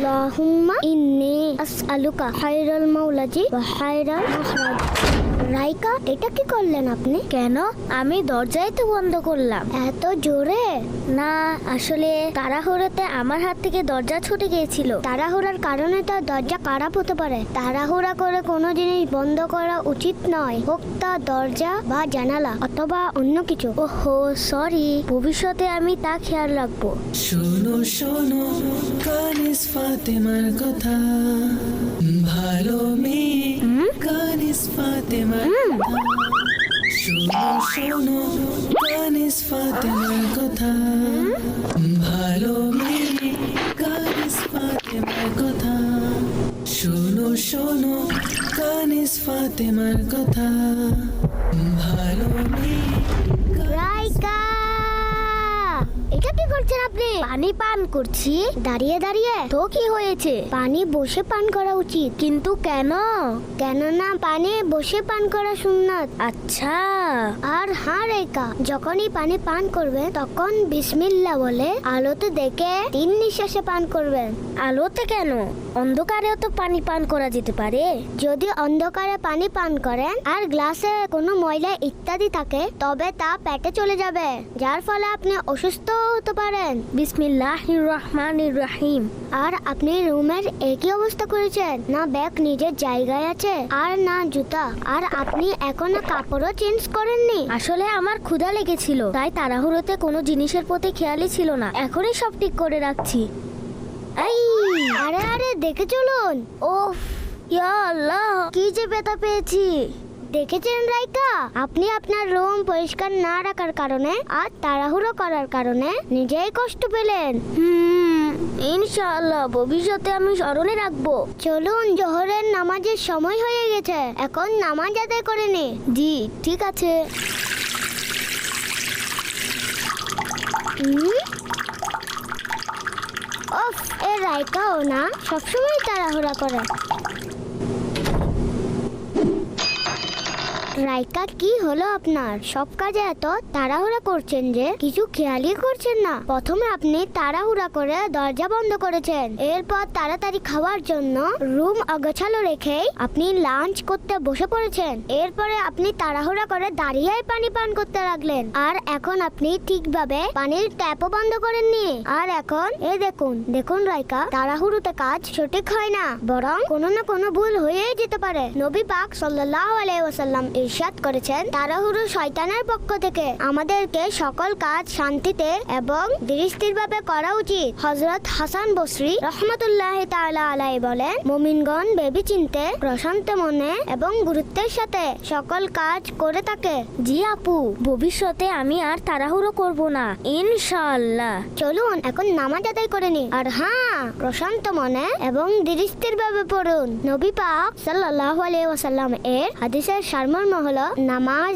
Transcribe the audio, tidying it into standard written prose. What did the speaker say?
আল্লাহুম্মা ইন্নী আসআলুকা খায়রাল মাওলাজি ওয়া খায়রাল মাখরাজ। রাইকা, এটা কি করলেন আপনি? কেন? আমি দরজাই তো বন্ধ করলাম। এত জোরে? না, আসলে তাড়াহুড়োতে আমার হাত থেকে দরজা ছুটে গিয়েছিল। তাড়াহুড়ার কারণে তো দরজা খারাপ হতে পারে। তাড়াহুড়া করে কোনো জিনিস বন্ধ করা উচিত নয়, হোক তা দরজা বা জানালা অথবা অন্য কিছু। ওহো, সরি, ভবিষ্যতে আমি তা খেয়াল রাখবো। শোনো শোনো কানিস ফাতেমার কথা, ভালো মেয়ে কানিস ফাতেমার কথা। শোনো শোনো কানিস ফাতেমার কথা, ভালো মেয়ে কানিস ফাতেমার কথা। শোনো শোনো কানিস ফাতেমার কথা, ভালো মেয়ে। রাইকা, এটা কি করছেন আপনি? পানি পান করছি দাঁড়িয়ে দাঁড়িয়ে। তো কি হয়েছে? পানি বসে পান করা উচিত। কিন্তু কেন? কেননা পানি বসে পান করা সুন্নাত। আচ্ছা। আর হ্যাঁ রাইকা, যখনই পানি পান করবে তখন বিসমিল্লাহ বলে আলোতে দেখে 3 নিঃশ্বাসে পান করবেন। আলোতে কেন? অন্ধকারেও তো পানি পান করা যেতে পারে। যদি অন্ধকারে পানি পান করেন আর গ্লাসে কোনো ময়লা ইত্যাদি থাকে তবে তা পেটে চলে যাবে, যার ফলে আপনি অসুস্থ হতে পারেন। বিসমিল্লাহির রহমানির রহিম। আর আপনি রুমের একই অবস্থা করেছেন, না ব্যাগ নিজের জায়গায় আছে আর না জুতা। আর আপনি এখনো কাপড়ও চেঞ্জ করেননি। আসলে আমার ক্ষুধা লেগেছিল, তাই তাড়াহুড়োতে কোনো জিনিসের প্রতি খেয়ালই ছিল না। এখনই সব ঠিক করে রাখছি। এই, আরে আরে দেখে চলুন। ওফ, ইয়া আল্লাহ, কি যে ব্যথা পেয়েছি। দেখেছেন রাইকা, আপনি আপনার রুম পরিষ্কার না রাখার কারণে আর তাড়াহুড়ো করার কারণে নিজেই কষ্ট পেলেন। ইনশাআল্লাহ ভবিষ্যতে আমি স্মরণে রাখবো। চলুন, জোহরের নামাজের সময় হয়ে গেছে, এখন নামাজ আদায় করে নে। জি ঠিক আছে। ওফ, এ রাইকাও না সবসময় তাড়াহুড়া করে। রাইকা, কি হলো আপনার? সব কাজে এত তাড়াহুড়া করছেন যে কিছু খেয়ালই করছেন না। প্রথমে আপনি তাড়াহুড়া করে দরজা বন্ধ করেছেন, এরপর তাড়াতাড়ি খাওয়ার জন্য রুম অগোছালো রেখেই আপনি লাঞ্চ করতে বসে পড়েছেন। এরপরে আপনি তাড়াহুড়া করে দাঁড়িয়েই পানি পান করতে লাগলেন। আর এখন আপনি ঠিকভাবে পানির ট্যাপও বন্ধ করেননি। আর এখন দেখুন দেখুন রাইকা, তাড়াহুড়োতে কাজ সঠিক হয় না, বরং কোনো না কোনো ভুল হয়েই যেতে পারে। নবী পাক সাল্লাল্লাহু আলাইহি ওয়াসাল্লাম ইরশাদ করেছেন, তাড়াহুড়ো শয়তানের পক্ষ থেকে, আমাদেরকে সকল কাজ শান্তিতে এবং ধীরস্থিরভাবে করা উচিত। হযরত হাসান বসরি রাহমাতুল্লাহি তাআলা আলাইহি বলেন, মুমিনগণ ভেবেচিন্তে প্রশান্ত মনে এবং গুরুত্বের সাথে সকল কাজ করে থাকে। জি আপু, ভবিষ্যতে আমি আর তাড়াহুড়ো করব না ইনশাআল্লাহ। চলুন এখন নামাজ আদায় করে নি। আর হ্যাঁ, প্রশান্ত মনে এবং ধীরস্থিরভাবে পড়ুন। নবী পাক সাল্লাল্লাহু আলাইহি ওয়াসাল্লাম এর হাদিসের সারমর্ম হলো, নামাজ